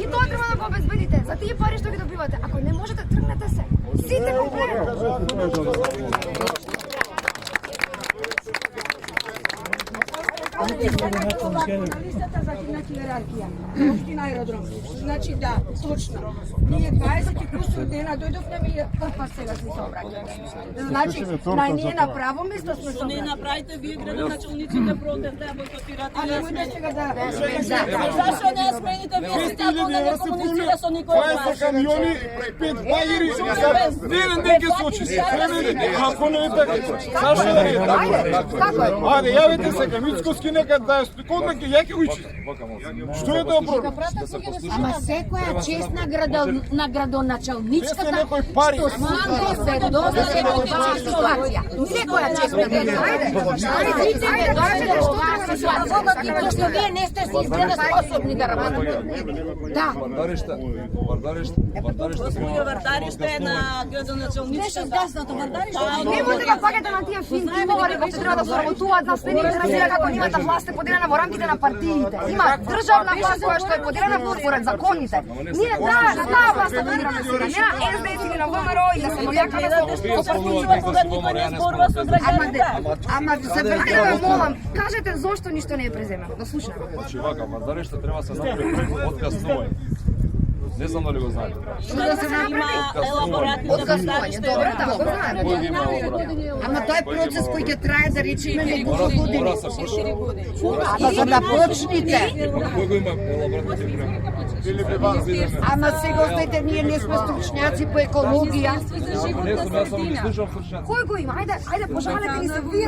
И тоа треба да го обезбедите. За тие пари што ги добивате. Ако не можете, тргнете се. Сите конкуренти. Листата за иерархија. Општина аеродром. Значи да, точно. Ние 20 и кусур дена дојдовме и па сега се сообраќаме. Значи, на ние на право место сме се. Не направите вие градоначалниците протест да бойкотирате. А не може сега да. Зашо не смените вие сте ако да не комуницира со никој од вас? Камиони, 5 багери, еден ден ќе случи се. Ако не е така, зашо не е така? Ајде, јавете се кај Мицкоски, нека да кога ќе ја ќе учи. Што е тоа проблем? Ама секоја чест на градоначалничката некои пари. што сманко се додаде во оваа ситуација. Секоја чест на градоначалничката. Ајде, што вие не сте си изгледа способни да работите. Да. Вие вартариште на градоначалниците. Не може да паѓате на тие фин тимовари кои треба да соработуваат за следни интересира како нивната власт е поделена во рамките на партиите. Има државна власт која што е поделена според законите. Ние таа власт да поделена сега, не на СДС или на ВМРО и да се молјакаме со партиите. Кога никој не зборува со граѓаните. Ама се Ајде ве молам, кажете зошто ништо не е преземено. Да слушнеме. Значи вака, вардариште треба да се направи отказ новој. Не знам дали го знаете. Има елаборатни Откаснување, добро, да, го знаеме. Кој ги има елаборат? Ама тоа е процес кој ќе трае да речеме неколку години. Мора се почне. Ама за да почните. Кој го има елаборатни приемни? Ама сега остајте, ние не сме стручњаци по екологија. Не сум, јас сум ги слушам слушнаци. Кој го има? Ајде, пожалете ни се вие.